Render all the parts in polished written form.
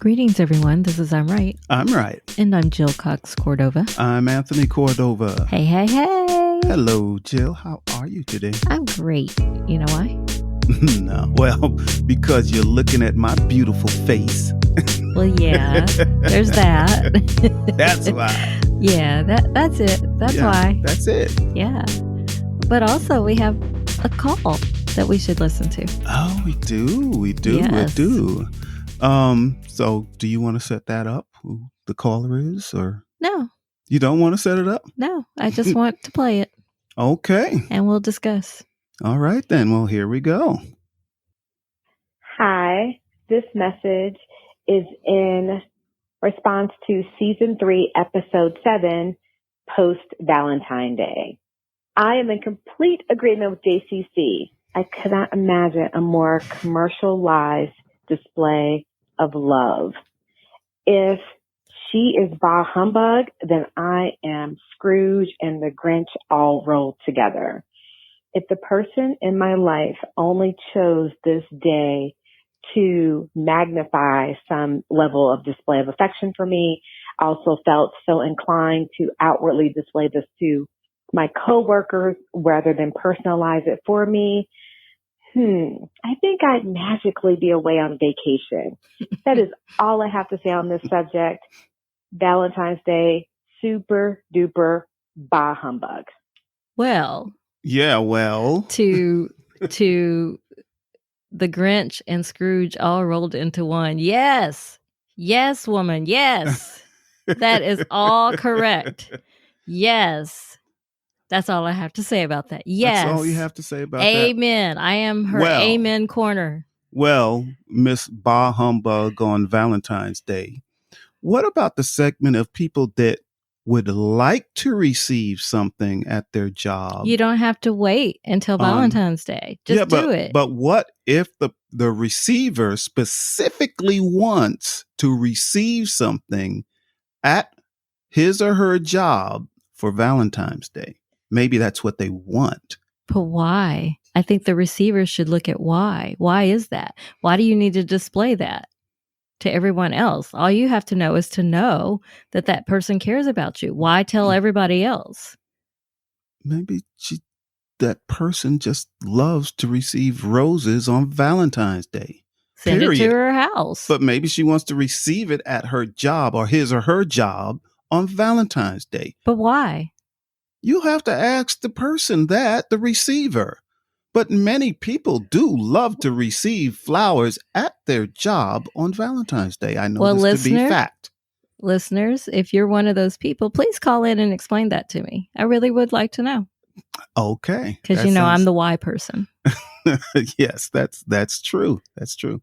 Greetings, everyone. This is I'm Right. I'm right. And I'm Jill Cox Cordova. I'm Anthony Cordova. Hey, hey, hey. Hello, Jill. How are you today? I'm great. You know why? No. Well, because you're looking at my beautiful face. Well, yeah, there's that. That's why. Yeah, that's it. That's why. That's it. Yeah. But also, we have a call that we should listen to. Oh, we do. Yes. So do you want to set that up? Who the caller is, or No. You don't want to set it up? No, I just want to play it. Okay. And we'll discuss. All right, then. Well, here we go. Hi, this message is in response to Season 3, Episode 7, Post Valentine Day. I am in complete agreement with JCC. I cannot imagine a more commercialized display of love. If she is bah humbug, then I am Scrooge and the Grinch all rolled together. If the person in my life only chose this day to magnify some level of display of affection for me, I also felt so inclined to outwardly display this to my coworkers rather than personalize it for me. I think I'd magically be away on vacation. That is all I have to say on this subject. Valentine's Day, super duper bah humbug. Well. Yeah, well. To the Grinch and Scrooge all rolled into one. Yes. Yes, woman. Yes. That is all correct. Yes. That's all I have to say about that. Yes. That's all you have to say about Amen. I am her amen corner. Well, Miss Bah Humbug on Valentine's Day, what about the segment of people that would like to receive something at their job? You don't have to wait until Valentine's Day. Just do it. But what if the receiver specifically wants to receive something at his or her job for Valentine's Day? Maybe that's what they want. But why? I think the receivers should look at why. Why is that? Why do you need to display that to everyone else? All you have to know is to know that that person cares about you. Why tell everybody else? Maybe that person just loves to receive roses on Valentine's Day. Send it to her house. But maybe she wants to receive it at her job or his or her job on Valentine's Day. But why? You have to ask the person that, the receiver. But many people do love to receive flowers at their job on Valentine's Day. I know this to be fact. Listeners, if you're one of those people, please call in and explain that to me. I really would like to know. Okay. Because I'm the why person. Yes, that's true. That's true.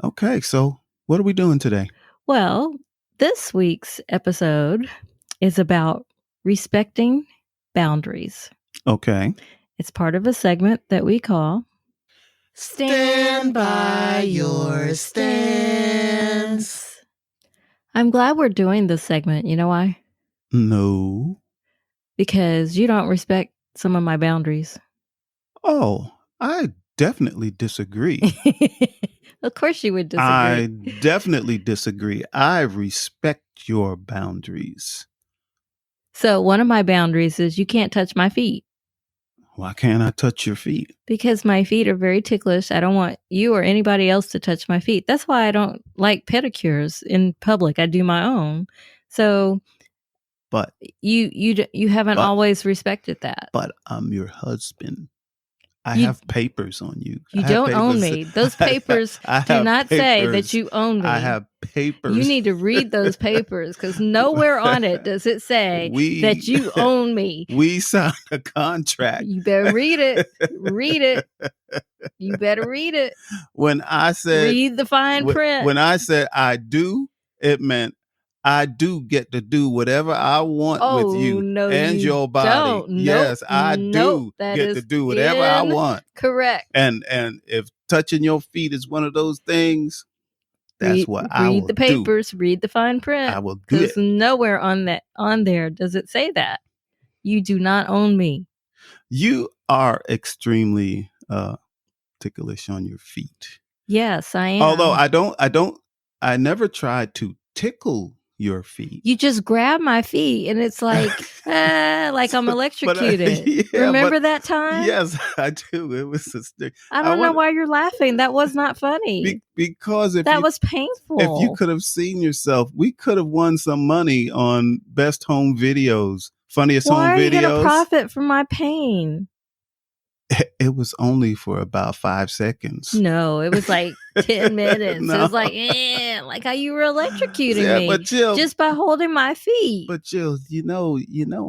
Okay, so what are we doing today? Well, this week's episode is about respecting boundaries. Okay. It's part of a segment that we call Stand by your stance. I'm glad we're doing this segment. You know why? No. Because you don't respect some of my boundaries. Oh, I definitely disagree. Of course you would disagree. I definitely disagree. I respect your boundaries. So one of my boundaries is you can't touch my feet. Why can't I touch your feet? Because my feet are very ticklish. I don't want you or anybody else to touch my feet. That's why I don't like pedicures in public. I do my own. So, but you haven't always respected that. But I'm your husband. I have papers on you. You don't own me. Those papers do not say that you own me. I have papers. You need to read those papers because nowhere on it does it say that you own me. We signed a contract. You better read it. Read it. You better read it. When I said read the fine print. When I said I do, it meant I do get to do whatever I want with you and your body. Don't. Yes, I do get to do whatever I want. Correct. And if touching your feet is one of those things, that's what I will do. Read the papers, read the fine print. I will do it. Because nowhere on there does it say that. You do not own me. You are extremely ticklish on your feet. Yes, I am. Although I don't I never tried to tickle your feet. You just grab my feet and it's like I'm electrocuted. Remember that time? Yes, I do. It was a I don't know why you're laughing. That was not funny. Because that was painful. If you could have seen yourself, we could have won some money on best home videos, funniest home videos. Why are you going to profit from my pain? It was only for about 5 seconds. No, it was like 10 minutes. No. It was like how you were electrocuting me, but Jill, just by holding my feet. But Jill, you know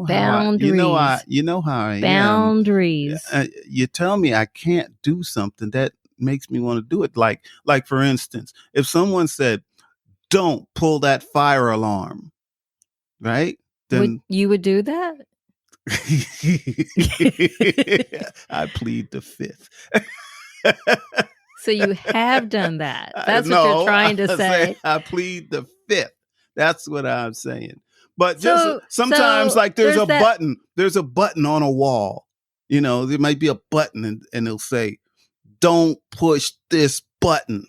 boundaries. How I boundaries. am. You tell me I can't do something that makes me want to do it. Like for instance, if someone said, "Don't pull that fire alarm," right? Then you would do that. I plead the fifth. So you have done that. That's what you're trying to say. I plead the fifth. That's what I'm saying. But just sometimes, like there's a button. There's a button on a wall. There might be a button, and it'll say, "Don't push this button."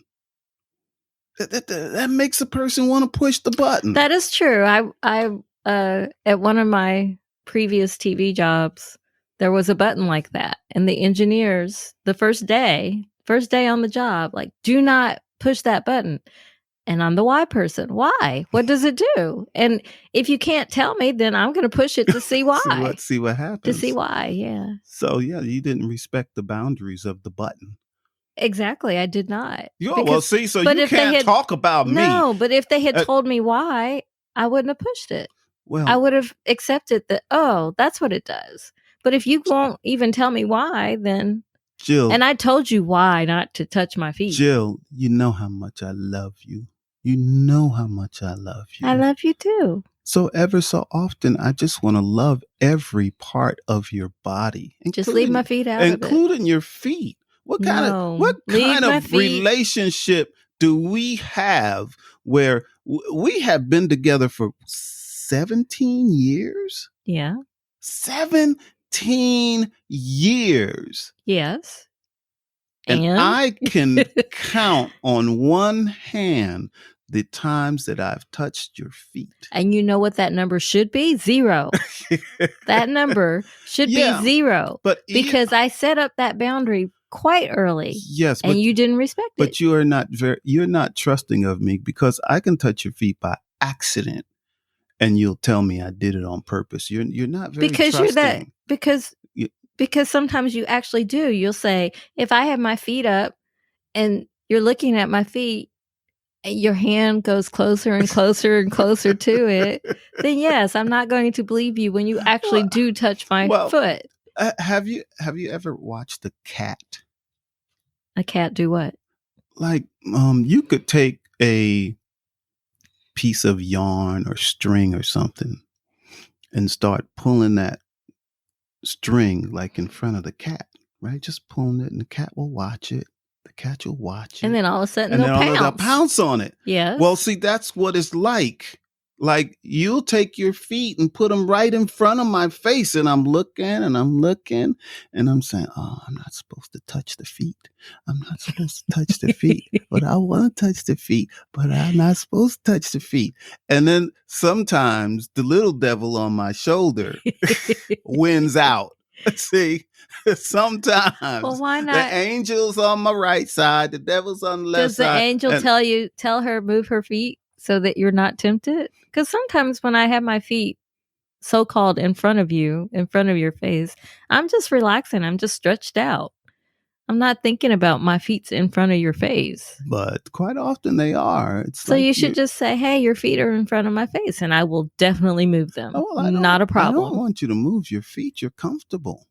That makes a person want to push the button. That is true. I at one of my previous TV jobs, there was a button like that, and the engineers, the first day on the job, like, do not push that button. And I'm the why person. Why? What does it do? And if you can't tell me, then I'm going to push it to see why. see what happens. To see why, yeah. So yeah, you didn't respect the boundaries of the button. Exactly, I did not. So you can't talk about me. No, but if they had told me why, I wouldn't have pushed it. Well, I would have accepted that, oh, that's what it does. But if you won't even tell me why, then... Jill. And I told you why not to touch my feet. Jill, you know how much I love you. You know how much I love you. I love you too. So ever so often, I just want to love every part of your body. Just leave my feet out of it. Including your feet. What kind of relationship do we have where we have been together for 17 years? Yeah. 17 years. Yes. And I can count on one hand the times that I've touched your feet. And you know what that number should be? 0. That number should be 0. Because I set up that boundary quite early. Yes, and you didn't respect it. But you're not trusting of me, because I can touch your feet by accident, and you'll tell me I did it on purpose. You're not very trusting. Because sometimes you actually do. You'll say, if I have my feet up and you're looking at my feet, and your hand goes closer and closer and closer to it, then yes, I'm not going to believe you when you actually do touch my foot. Have you ever watched a cat? A cat do what? Like, you could take a piece of yarn or string or something and start pulling that string like in front of the cat, right? Just pulling it, and the cat will watch it. The cat will watch it. And then all of a sudden they'll pounce on it. Yes. Well, see, that's what it's like. Like, you'll take your feet and put them right in front of my face, and I'm looking and I'm saying, oh, I'm not supposed to touch the feet. I'm not supposed to touch the feet, but I want to touch the feet, but I'm not supposed to touch the feet. And then sometimes the little devil on my shoulder wins out. See, sometimes why not? The angel's on my right side, the devil's on the left side. Does the angel tell her move her feet so that you're not tempted? Because sometimes when I have my feet so-called in front of your face, I'm just relaxing. I'm just stretched out. I'm not thinking about my feet's in front of your face. But quite often they are. So you should just say, hey, your feet are in front of my face, and I will definitely move them. Oh, well, not a problem. I don't want you to move your feet. You're comfortable.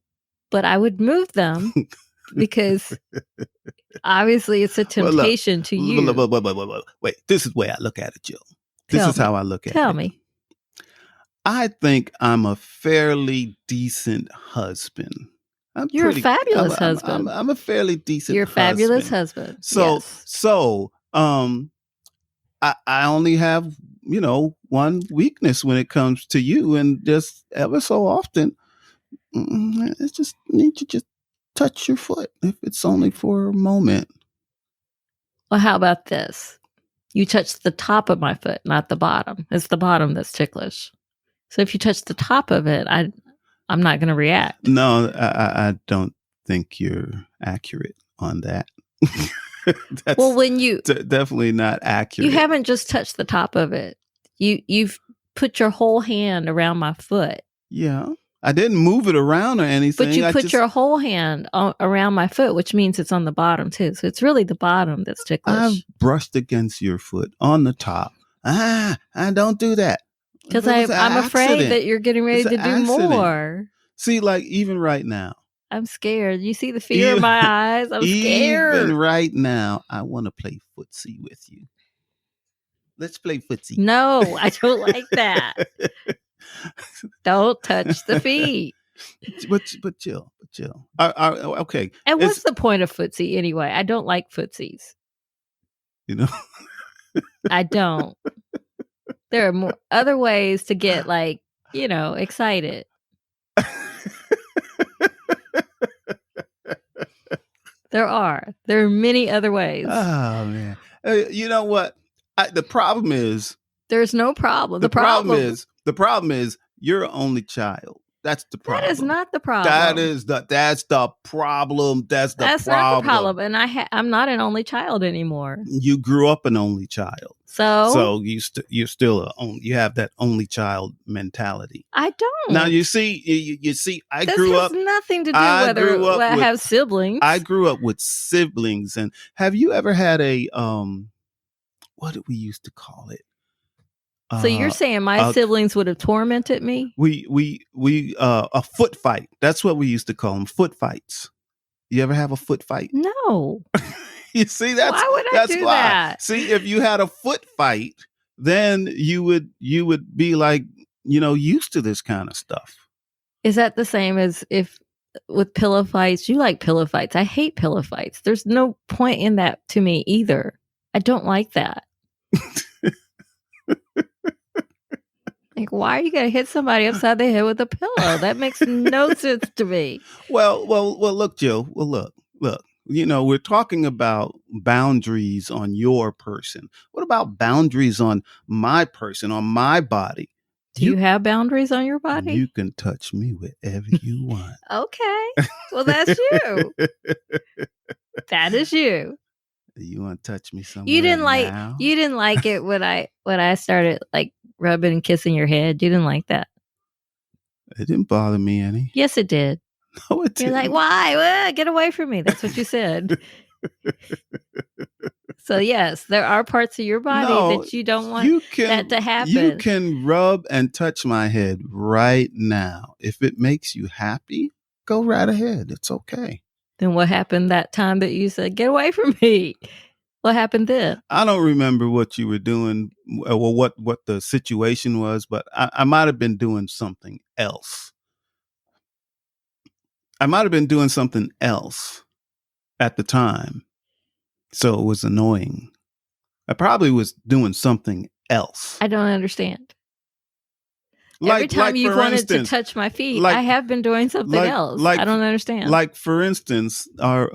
But I would move them because obviously it's a temptation to you. Wait. This is the way I look at it, Jill. This is how I look at it. Tell me. I think I'm a fairly decent husband. You're a fabulous husband. I'm a fairly decent husband. You're a fabulous husband. So I only have, one weakness when it comes to you, and just ever so often, I just need to just touch your foot if it's only for a moment. Well, how about this? You touch the top of my foot, not the bottom. It's the bottom that's ticklish. So if you touch the top of it, I'm not going to react. No, I don't think you're accurate on that. That's Well, when you definitely not accurate. you haven't just touched the top of it. You've put your whole hand around my foot. Yeah. I didn't move it around or anything. But you put your whole hand around my foot, which means it's on the bottom too. So it's really the bottom that's ticklish. I've brushed against your foot on the top. I don't do that. Because I'm afraid that you're getting ready to do more. See, like even right now. I'm scared. You see the fear in my eyes? I'm scared. Even right now, I want to play footsie with you. Let's play footsie. No, I don't like that. Don't touch the feet. But chill. Okay. And what's the point of footsie anyway? I don't like footsies. You know? I don't. There are other ways to get excited. There are many other ways. Oh man. You know what? The problem is there's no problem. The problem is you're an only child. That's the problem. That is not the problem. That's the problem. That's not the problem. And I'm not an only child anymore. You grew up an only child. So you're still you have that only child mentality. I don't. Now you see I this grew has up nothing to do whether I have siblings. I grew up with siblings. And have you ever had a what did we used to call it? So you're saying my siblings would have tormented me? We a foot fight. That's what we used to call them, foot fights. You ever have a foot fight? No. You see, why would I do that? See, if you had a foot fight, then you would be like, used to this kind of stuff. Is that the same as if with pillow fights? You like pillow fights. I hate pillow fights. There's no point in that to me either. I don't like that. Like, why are you going to hit somebody upside the head with a pillow? That makes no sense to me. Well, look, Jill. Well, look. We're talking about boundaries on your person. What about boundaries on my person, on my body? Do you have boundaries on your body? You can touch me wherever you want. Okay. Well, that's you. That is you. You want to touch me somewhere? You didn't like it when I started like rubbing and kissing your head. You didn't like that. It didn't bother me any. Yes, it did. No, it didn't. You're like, why? Well, get away from me. That's what you said. So yes, there are parts of your body that you don't want that to happen. You can rub and touch my head right now. If it makes you happy, go right ahead. It's okay. Then what happened that time that you said, get away from me? What happened then? I don't remember what you were doing or what the situation was, but I might have been doing something else. I might have been doing something else at the time. So it was annoying. I probably was doing something else. I don't understand. Every time you wanted to touch my feet, I have been doing something else. I don't understand. Like, for instance, our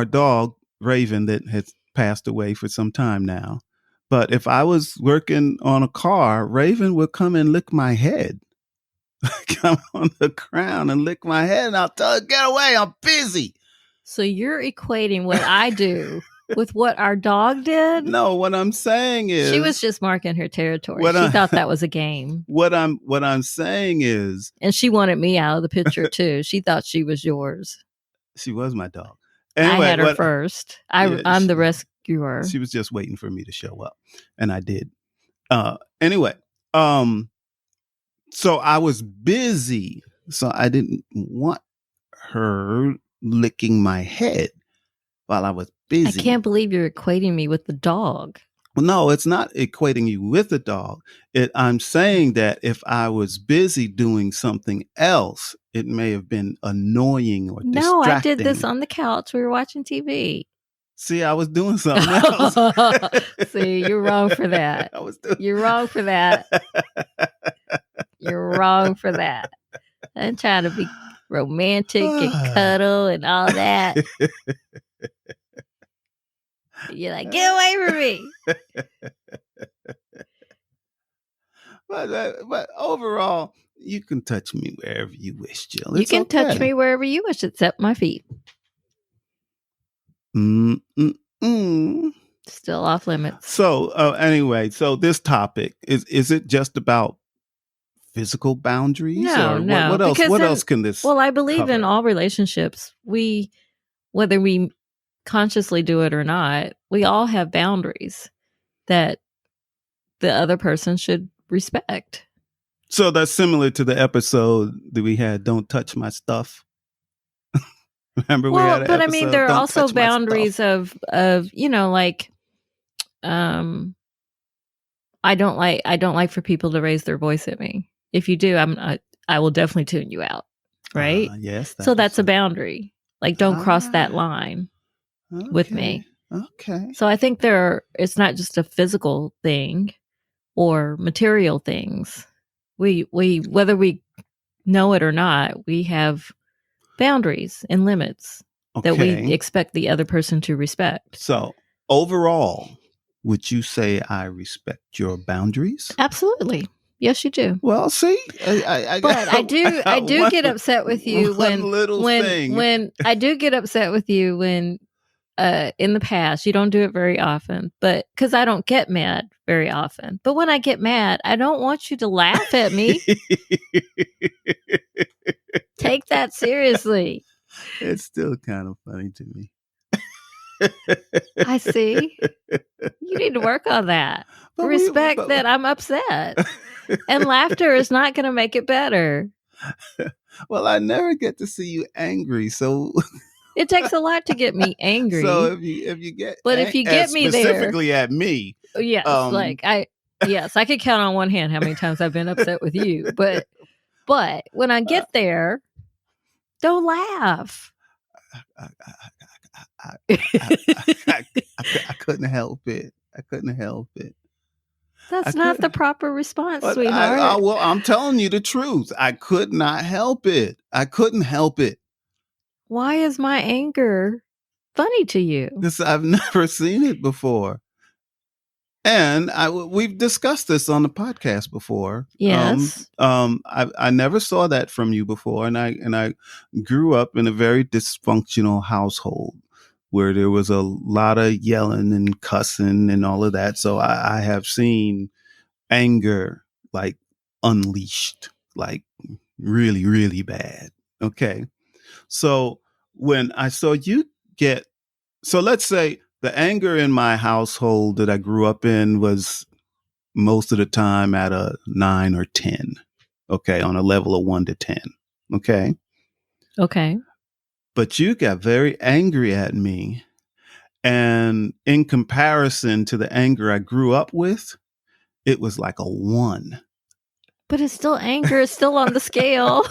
dog, Raven, that has passed away for some time now. But if I was working on a car, Raven would come and lick my head. Come on the ground and lick my head, and I'll tell her, get away, I'm busy. So you're equating what I do with what our dog did? No, what I'm saying is she was just marking her territory. She thought that was a game. What I'm saying is, and she wanted me out of the picture too. She thought she was yours. She was my dog. Anyway, I had her first. I'm the rescuer. She was just waiting for me to show up, and I did. Anyway, so I was busy, so I didn't want her licking my head while I was busy. I can't believe you're equating me with the dog. Well, no, it's not equating you with the dog. I'm saying that if I was busy doing something else, it may have been annoying or distracting. No, I did this on the couch. We were watching TV. See, I was doing something else. See, you're wrong for that. You're wrong for that. You're wrong for that. I'm trying to be romantic and cuddle and all that. You're like, get away from me. But overall, you can touch me wherever you wish, Jill. You It's can touch okay. me wherever you wish, except my feet. Still off limits. So anyway, so this topic is it just about physical boundaries, No, or no. what else? Because What then, else can this? well, I believe in cover? all relationships. Whether we consciously do it or not, we all have boundaries that the other person should respect. So that's similar to the episode that we had. Don't touch my stuff. Remember, we had an but episode. I mean, there are Don't also touch my boundaries stuff. of like, I don't like for people to raise their voice at me. If you do, I will definitely tune you out. Right. Yes. So that's a boundary. Like, don't cross that line with me. Okay. So I think it's not just a physical thing or material things. We whether we know it or not, we have boundaries and limits that we expect the other person to respect. So overall, would you say I respect your boundaries? Absolutely. Yes, you do. Well, see, but I do get upset with you when I do get upset with you when in the past, you don't do it very often, but because I don't get mad very often. But when I get mad, I don't want you to laugh at me. Take that seriously. It's still kind of funny to me. I see. You need to work on that. Respect that I'm upset. And laughter is not going to make it better. Well, I never get to see you angry, so it takes a lot to get me angry. So if you get, but if you get me specifically at me, yes, I could count on one hand how many times I've been upset with you. But when I get there, don't laugh. I couldn't help it. That's not the proper response, sweetheart. Well, I'm telling you the truth. I could not help it. I couldn't help it. Why is my anger funny to you? Because I've never seen it before. And we've discussed this on the podcast before. Yes. I never saw that from you before, and I grew up in a very dysfunctional household where there was a lot of yelling and cussing and all of that. So I have seen anger like unleashed, like really, really bad. Okay. So when I saw you so let's say the anger in my household that I grew up in was most of the time at a 9 or 10. Okay. On a level of 1 to 10. Okay. Okay. But you got very angry at me. And in comparison to the anger I grew up with, it was like a 1. But it's still anger. It's still on the scale.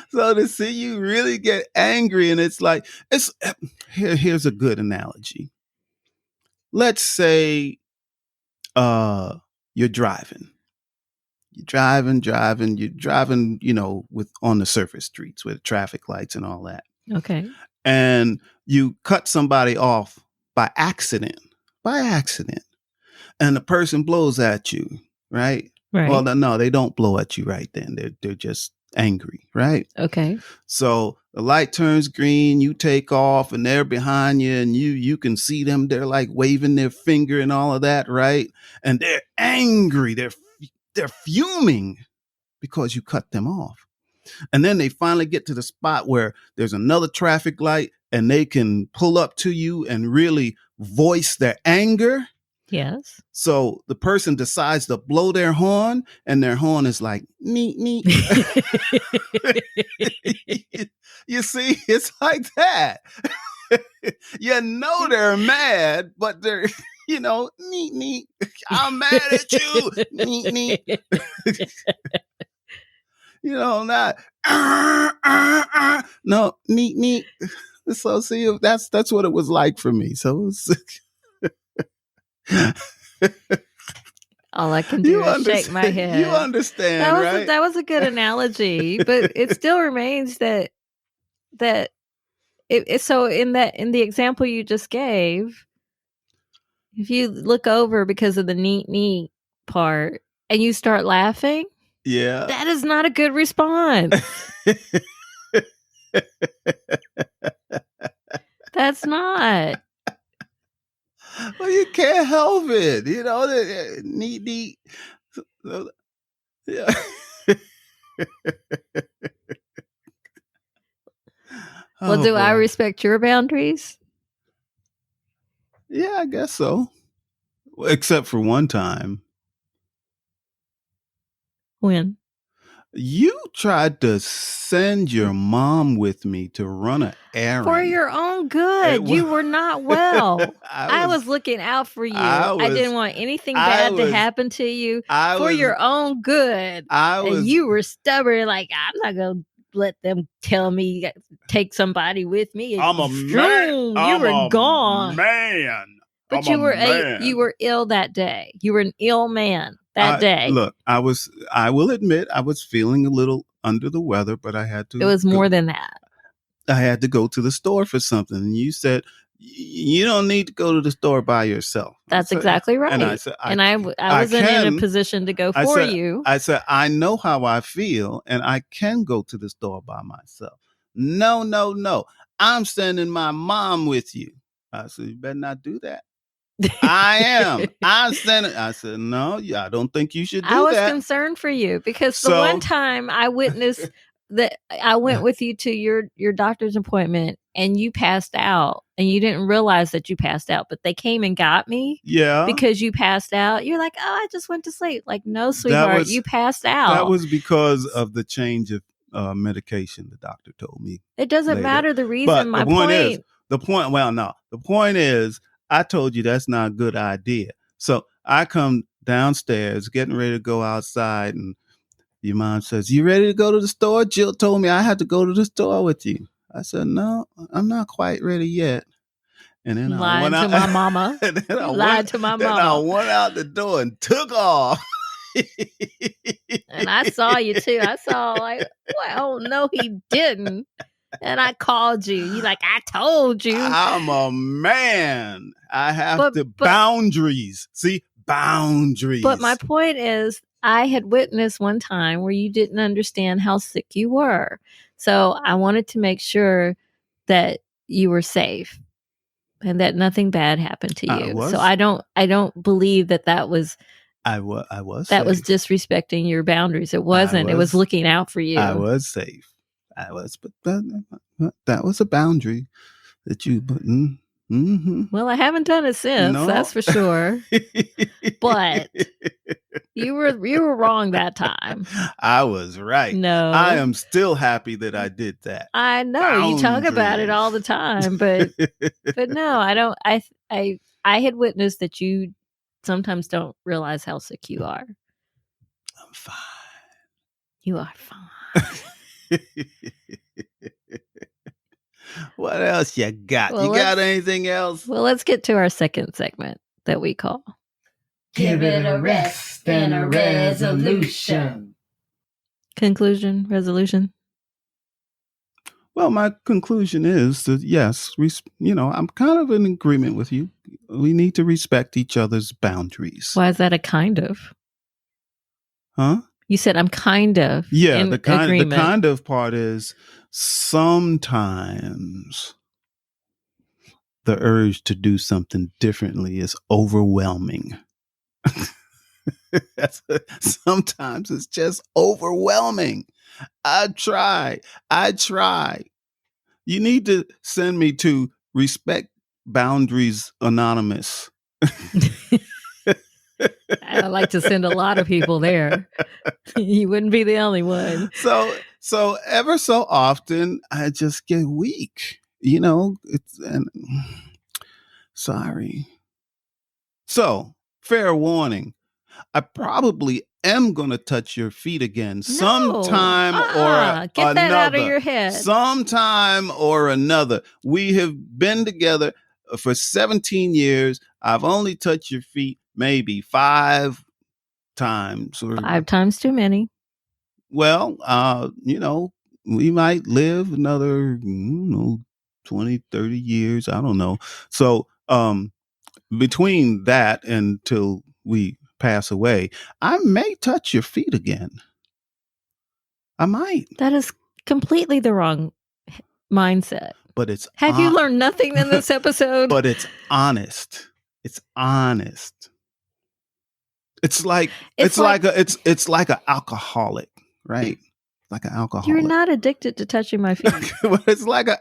So to see you really get angry, and it's like, here's a good analogy. Let's say you're driving, with on the surface streets with traffic lights and all that. Okay. And you cut somebody off by accident. And the person blows at you, right? Right. Well, no, they don't blow at you right then. They're just angry, right? Okay. So the light turns green, you take off, and they're behind you, and you can see them. They're like waving their finger and all of that, right? And they're angry. They're fuming because you cut them off. And then they finally get to the spot where there's another traffic light, and they can pull up to you and really voice their anger. Yes. So the person decides to blow their horn, and their horn is like, meet. You see, it's like that. They're mad, but they're, meet. I'm mad at you. Meet. Not, no, meet. So see, that's what it was like for me. So it was, all I can do is shake my head. You understand, right? That was a good analogy, but it still remains that so in the example you just gave, if you look over because of the neat part and you start laughing, Yeah. that is not a good response. That's not. Well, you can't help it. Neat. Yeah. Well, do I respect your boundaries? Yeah, I guess so. Except for one time. When? You tried to send your mom with me to run an errand. For your own good. You were not well. I was looking out for you. I didn't want anything bad to happen to you. For your own good. And you were stubborn, like, I'm not going to let them tell me, take somebody with me. I'm a man. You were gone. Man. But you were ill that day. You were an ill man that day. Look, I will admit, I was feeling a little under the weather, but I had to. It was more than that. I had to go to the store for something. And you said, you don't need to go to the store by yourself. That's exactly right. And I said, I wasn't in a position to go for you. I said, I know how I feel and I can go to the store by myself. No. I'm sending my mom with you. I said, you better not do that. I am. I said, no, I don't think you should do that. I was concerned for you because the one time I witnessed that I went with you to your doctor's appointment and you passed out and you didn't realize that you passed out, but they came and got me. Yeah. Because you passed out. You're like, oh, I just went to sleep. Like, no, sweetheart, you passed out. That was because of the change of medication the doctor told me. It doesn't matter the reason. But the point is, I told you that's not a good idea. So I come downstairs getting ready to go outside and your mom says, you ready to go to the store? Jill told me I had to go to the store with you. I said, no, I'm not quite ready yet. And then I went out to my mama. And then I lied to my mama. Then I went out the door and took off. And I saw you too. I saw like, well, no, he didn't. And I called you. You like, I told you. I'm a man. I have boundaries. See, boundaries. But my point is, I had witnessed one time where you didn't understand how sick you were. So I wanted to make sure that you were safe and that nothing bad happened to you. So I don't believe that was I was that was disrespecting your boundaries. It wasn't. It was looking out for you. I was safe. I was, but that was a boundary that you put in. Mm-hmm. Well, I haven't done it since. No. That's for sure. But you were wrong that time. I was right. No, I am still happy that I did that. I know boundaries. You talk about it all the time, but no, I don't. I had witnessed that you sometimes don't realize how sick you are. I'm fine. You are fine. What else you got? Well, you got anything else? Well, let's get to our second segment that we call Give it a rest and a resolution. Conclusion, resolution. Well, my conclusion is that yes, I'm kind of in agreement with you. We need to respect each other's boundaries. Why is that a kind of? Huh? You said I'm kind of. Yeah, the kind of part is sometimes the urge to do something differently is overwhelming. Sometimes it's just overwhelming. I try. You need to send me to Respect Boundaries Anonymous. I'd like to send a lot of people there. You wouldn't be the only one. So ever so often I just get weak, sorry. So fair warning, I probably am going to touch your feet again sometime or get another. That out of your head. Sometime or another. We have been together for 17 years. I've only touched your feet maybe 5 times. 5 times too many. Well, we might live another, 20, 30 years. I don't know. So between that until we pass away, I may touch your feet again. I might. That is completely the wrong mindset. But it's Have you learned nothing in this episode? But it's honest. It's honest. It's like it's like an alcoholic, right? Like an alcoholic. You're not addicted to touching my feet. But it's like an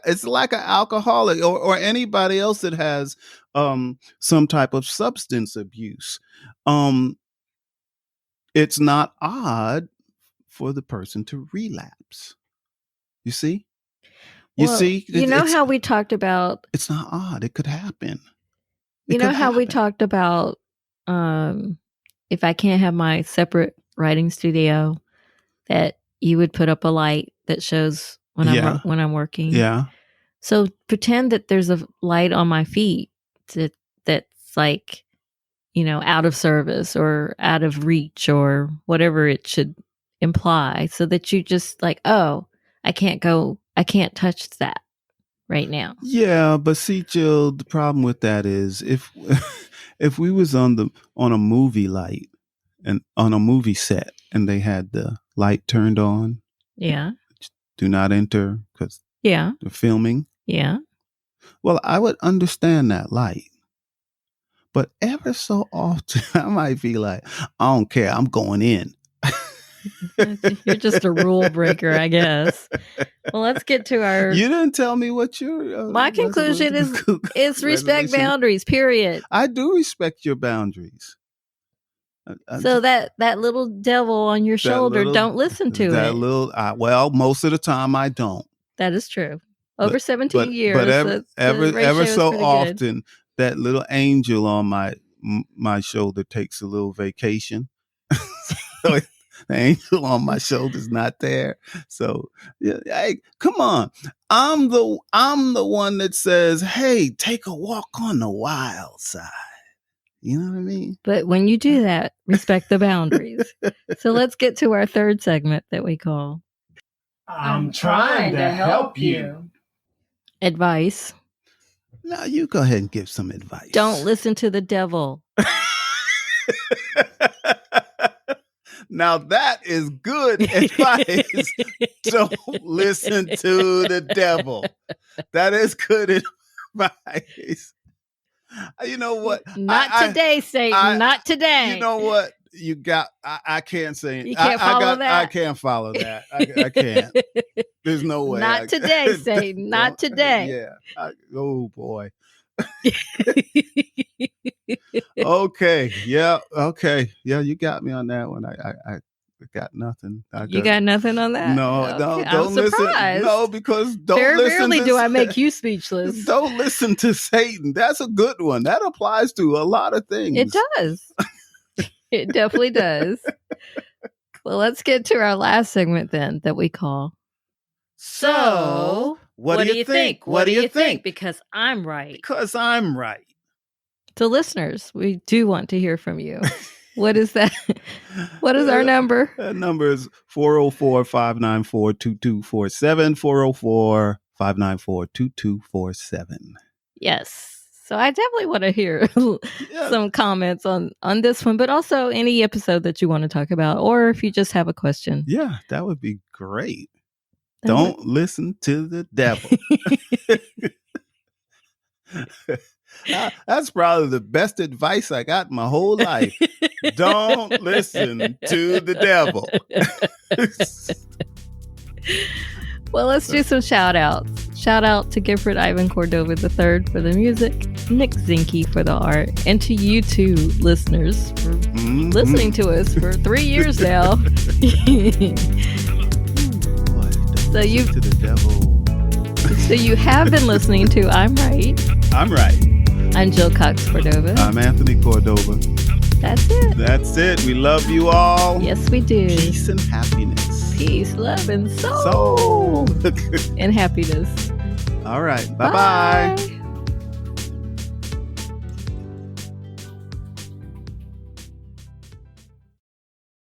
alcoholic or anybody else that has some type of substance abuse. It's not odd for the person to relapse. You see? You know how we talked about... It's not odd. It could happen. You know how we talked about if I can't have my separate writing studio, that you would put up a light that shows when I'm working. Yeah. So pretend that there's a light on my feet that's like, out of service or out of reach or whatever it should imply, so that you just like, oh, I can't touch that right now. Yeah, but see, Jill, the problem with that is if we was on a movie light and on a movie set and they had the light turned on, do not enter because they're filming. Yeah. Well, I would understand that light. But ever so often, I might be like, I don't care. I'm going in. You're just a rule breaker, I guess. Well, let's get to our... You didn't tell me what your... My conclusion is respect boundaries, period. I do respect your boundaries. So that little devil on your shoulder, don't listen to it. Well, most of the time I don't. That is true. Over 17 years. But ever so often, that little angel on my shoulder takes a little vacation. So the angel on my shoulder is not there. So yeah, hey, come on. I'm the one that says, hey, take a walk on the wild side. You know what I mean? But when you do that, respect the boundaries. So let's get to our third segment that we call I'm trying to help you. Advice. Now you go ahead and give some advice. Don't listen to the devil. Now that is good advice. Don't listen to the devil. That is good advice. You know what? Not today, Satan. Not today. You know what? You got. I can't say. You can't follow that. I can't follow that. I can't. There's no way. Not today, Satan. Not today. Yeah. Oh boy. Okay. Yeah. Okay. Yeah. You got me on that one. I got nothing. You got nothing on that? No. Okay. No. Don't listen. No, because Very rarely do I make you speechless. Don't listen to Satan. That's a good one. That applies to a lot of things. It does. It definitely does. Well, let's get to our last segment then that we call. So, what do you think? What do you think? Because I'm right. Because I'm right. So, listeners, we do want to hear from you. What is that? What is our number? That number is 404-594-2247. 404-594-2247. Yes. So I definitely want to hear some comments on this one, but also any episode that you want to talk about, or if you just have a question. Yeah, that would be great. Don't listen to the devil. That's probably the best advice I got in my whole life. Don't listen to the devil. Well, let's do some shout outs. Shout out to Gifford Ivan Cordova III for the music, Nick Zinke for the art, and to you two listeners for listening to us for 3 years now. So you have been listening to I'm Right. I'm Right. I'm Jill Cox Cordova. I'm Anthony Cordova. That's it. That's it. We love you all. Yes, we do. Peace and happiness. Peace, love, and soul. And happiness. All right. Bye-bye. Bye.